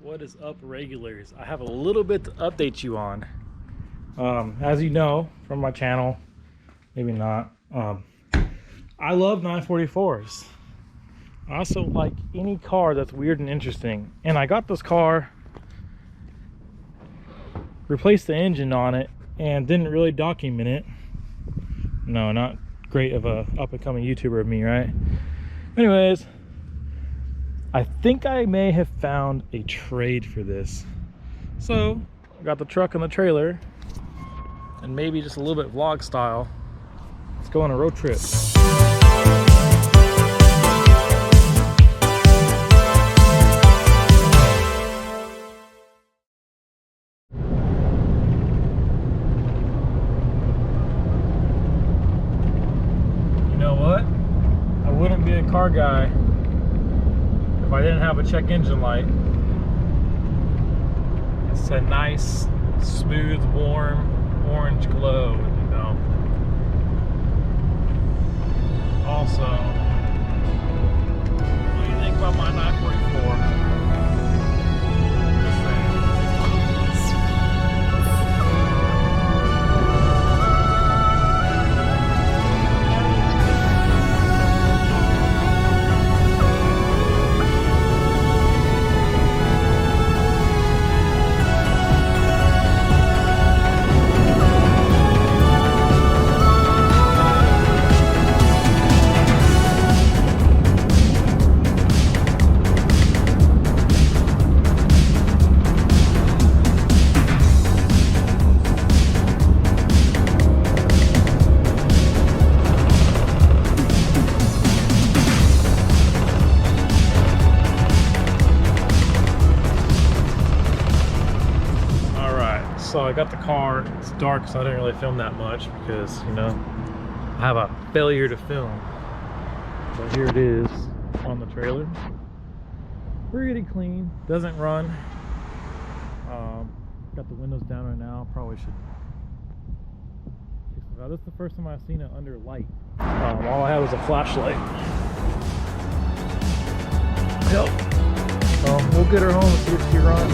What is up, regulars? I have a little bit to update you on. As you know from my channel, maybe not, I love 944s. I also like any car that's weird and interesting. And I got this car, replaced the engine on it, and didn't really document it. No, not great of a up-and-coming YouTuber of me, right? Anyways, I think I may have found a trade for this. So I got the truck and the trailer, and maybe just a little bit vlog style. Let's go on a road trip. You know what? I wouldn't be a car guy if I didn't have a check engine light. It's a nice, smooth, warm orange glow, you know. Also, what do you think about my 944? Just saying. So I got the car. It's dark, so I didn't really film that much because, you know, I have a failure to film. But here it is on the trailer. Pretty clean. Doesn't run. Got the windows down right now. Probably should fix it out. This is the first time I've seen it under light. All I had was a flashlight. Yep. We'll get her home and see if she runs.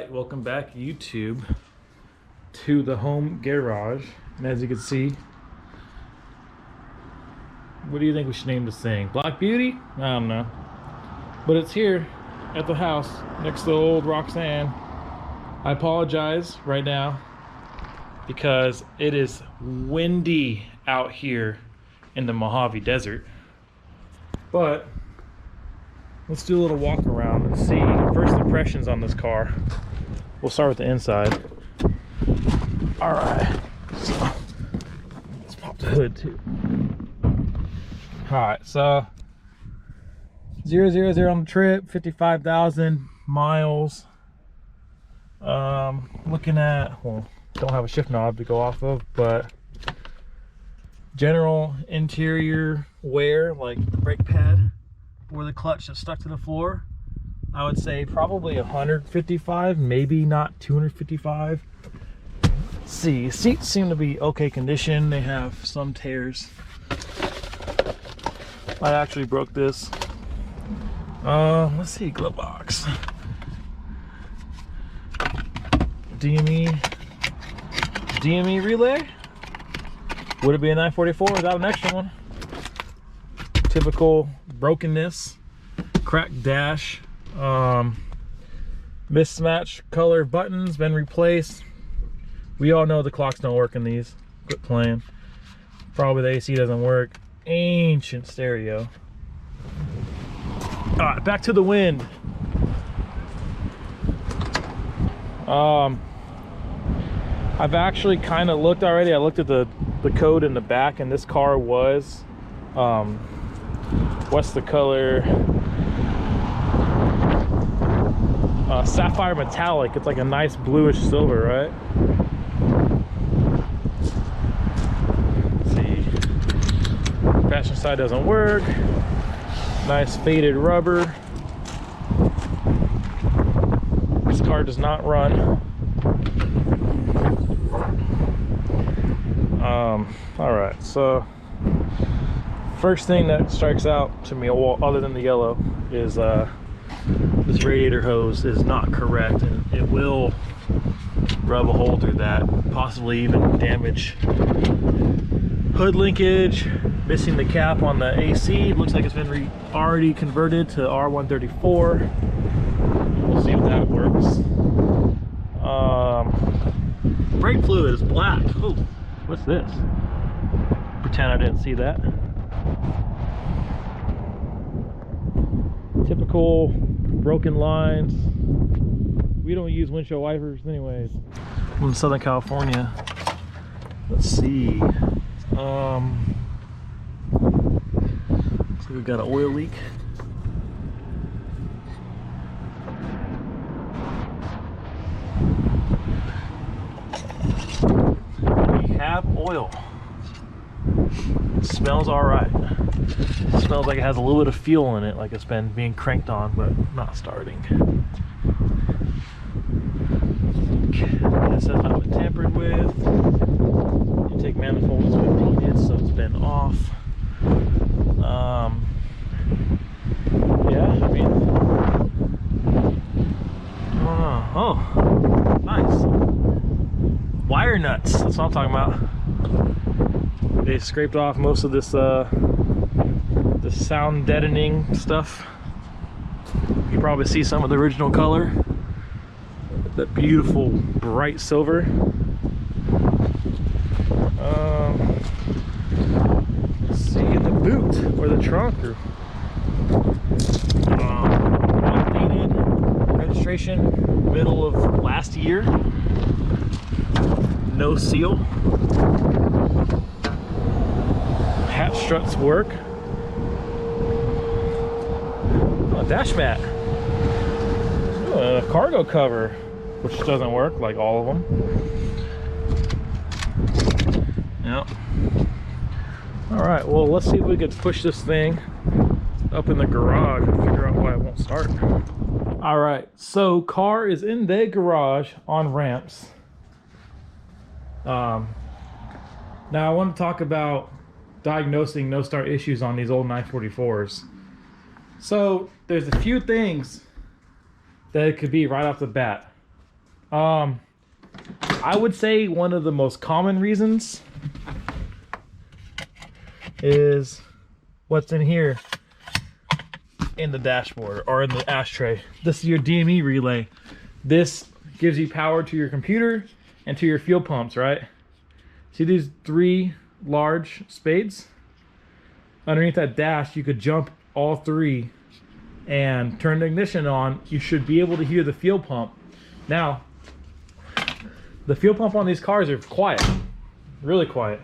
Welcome back, YouTube, to the home garage. And as you can see, what do you think we should name this thing? Black Beauty? I don't know. But it's here at the house next to old Roxanne. I apologize right now because it is windy out here in the Mojave Desert. But let's do a little walk around and see first impressions on this car. We'll start with the inside. All right, so let's pop the hood too. All right, so 000 on the trip, 55,000 miles. Looking at, well, don't have a shift knob to go off of, but general interior wear, like brake pad or the clutch that's stuck to the floor, I would say probably 155, maybe not 255. Let's see, seats seem to be okay condition. They have some tears. I actually broke this. Let's see, glove box. DME relay. Would it be a 944 without an extra one? Typical brokenness, cracked dash. Mismatched color buttons been replaced. We all know the clocks don't work in these. Quit playing. Probably the AC doesn't work. Ancient stereo. All right, back to the wind. I've actually kind of looked already. I looked at the code in the back, and this car was what's the color? Sapphire metallic. It's like a nice bluish silver, right? Passenger side doesn't work. Nice faded rubber. This car does not run. All right, so first thing that strikes out to me, well, other than the yellow, is this radiator hose is not correct, and it will rub a hole through that, possibly even damage hood linkage. Missing the cap on the AC. Looks like it's been already converted to R134. We'll see if that works. Brake fluid is black. Oh, what's this? Pretend I didn't see that. Typical broken lines. We don't use windshield wipers anyways. I'm in Southern California. Let's see. Looks like we've got an oil leak. We have oil. It smells alright. It smells like it has a little bit of fuel in it, like it's been being cranked on, but not starting. It says not been tampered with. Intake manifold has been painted, so it's been off. Yeah, I mean, I don't know. Oh, nice. Wire nuts, that's what I'm talking about. They scraped off most of this this sound deadening stuff. You can probably see some of the original color. That beautiful bright silver. Let's see in the boot or the trunk, or outdated registration, middle of last year. No seal. Hat struts work. Oh, dash mat. Oh, a cargo cover, which doesn't work like all of them. Yep. All right, well, let's see if we could push this thing up in the garage and figure out why it won't start. All right, so car is in the garage on ramps. Now I want to talk about diagnosing no start issues on these old 944s. So there's a few things that it could be right off the bat. I would say one of the most common reasons is what's in here in the dashboard or in the ashtray. This is your DME relay. This gives you power to your computer and to your fuel pumps, right? See these three large spades? Underneath that dash, you could jump all three and turn the ignition on. You should be able to hear the fuel pump. Now, the fuel pump on these cars are quiet, really quiet.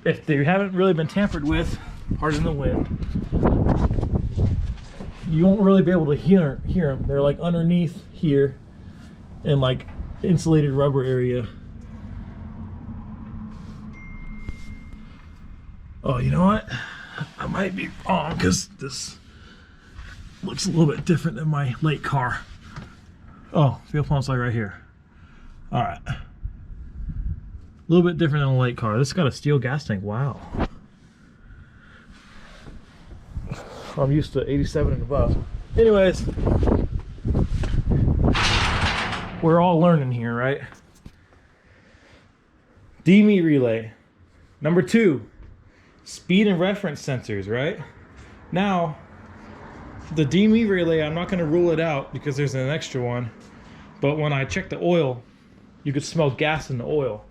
If they haven't really been tampered with, hard in the wind, you won't really be able to hear them. They're like underneath here in like insulated rubber area. Oh, you know what? I might be wrong because this looks a little bit different than my late car. Oh, fuel pump's like right here. All right. A little bit different than a late car. This got a steel gas tank. Wow. I'm used to 87 and above. Anyways, we're all learning here, right? DME relay. Number 2, speed and reference sensors, right? Now, the DME relay, I'm not going to rule it out because there's an extra one. But when I check the oil, you could smell gas in the oil.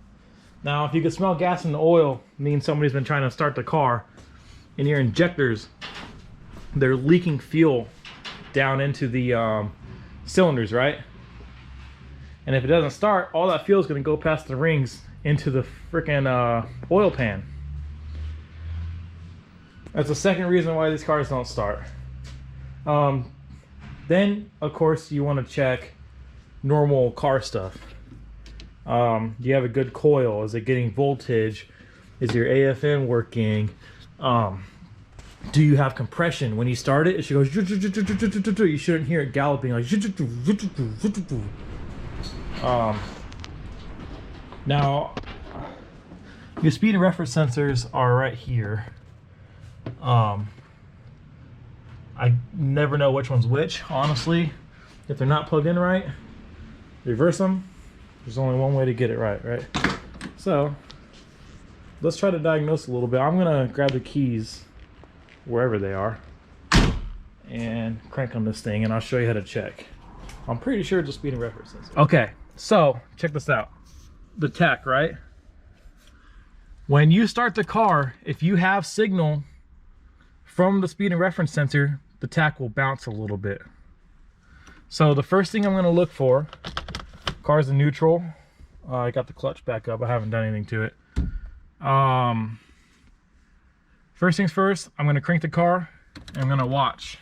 Now, if you could smell gas in the oil, it means somebody's been trying to start the car, and your injectors, they're leaking fuel down into the cylinders, right? And if it doesn't start, all that fuel is going to go past the rings into the freaking oil pan. That's the second reason why these cars don't start. Then, of course, you want to check normal car stuff. Do you have a good coil? Is it getting voltage? Is your AFM working? Do you have compression? When you start it, it should go. You shouldn't hear it galloping like. Now, your speed and reference sensors are right here. I never know which one's which, honestly. If they're not plugged in right, reverse them. There's only one way to get it right? So, let's try to diagnose a little bit. I'm gonna grab the keys, wherever they are, and crank on this thing, and I'll show you how to check. I'm pretty sure it's a speed and reference sensor. Okay, so, check this out. The tach, right? When you start the car, if you have signal from the speed and reference sensor, the tach will bounce a little bit. So the first thing I'm going to look for, car's in neutral. I got the clutch back up. I haven't done anything to it. First things first, I'm going to crank the car and I'm going to watch.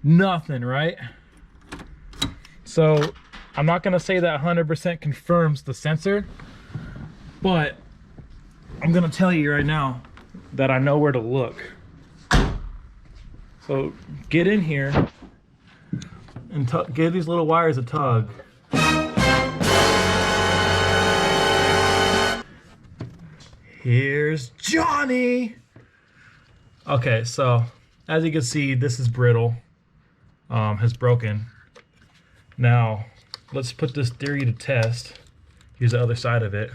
Nothing, right? So I'm not going to say that 100% confirms the sensor, but I'm going to tell you right now that I know where to look. So get in here and give these little wires a tug. Here's Johnny. Okay, so as you can see, this is brittle, has broken. Now let's put this theory to test. Use the other side of it.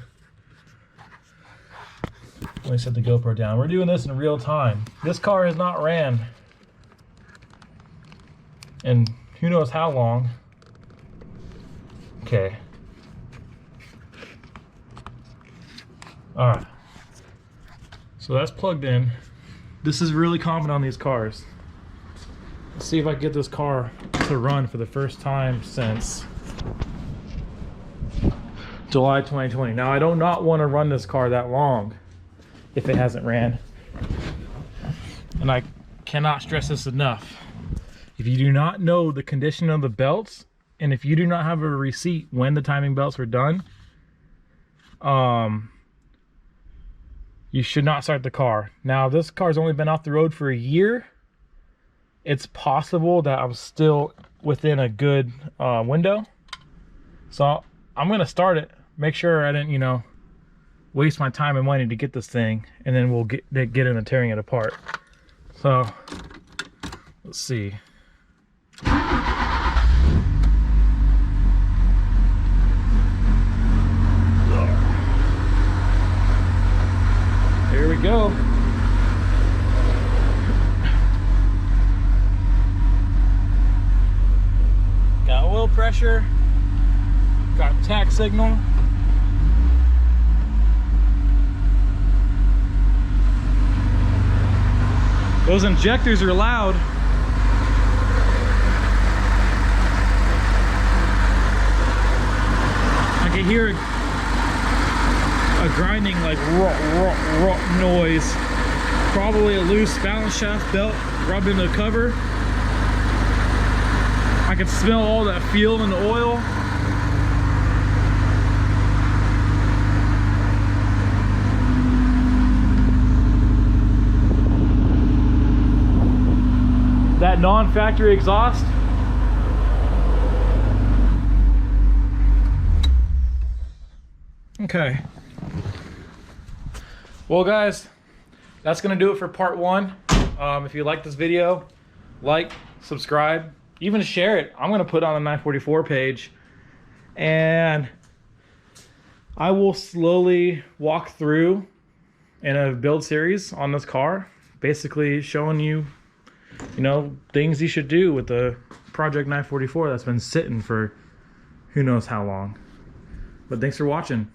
Let me set the GoPro down. We're doing this in real time. This car has not ran in who knows how long. Okay. All right. So that's plugged in. This is really common on these cars. Let's see if I can get this car to run for the first time since July 2020. Now I do not want to run this car that long if it hasn't ran. And I cannot stress this enough. If you do not know the condition of the belts, and if you do not have a receipt when the timing belts were done, you should not start the car. Now this car's only been off the road for a year. It's possible that I'm still within a good window. So I'm gonna start it, make sure I didn't, you know, waste my time and money to get this thing, and then we'll get into tearing it apart. So let's see. Here we go. Got oil pressure, got tach signal. Those injectors are loud. I can hear a grinding like noise. Probably a loose balance shaft belt rubbing the cover. I can smell all that fuel in the oil. That non-factory exhaust. Okay. Well guys, that's gonna do it for part one. If you like this video, like, subscribe, even share it. I'm gonna put it on the 944 page, and I will slowly walk through in a build series on this car, basically showing you, you know, things you should do with the Project 944 that's been sitting for who knows how long. But thanks for watching.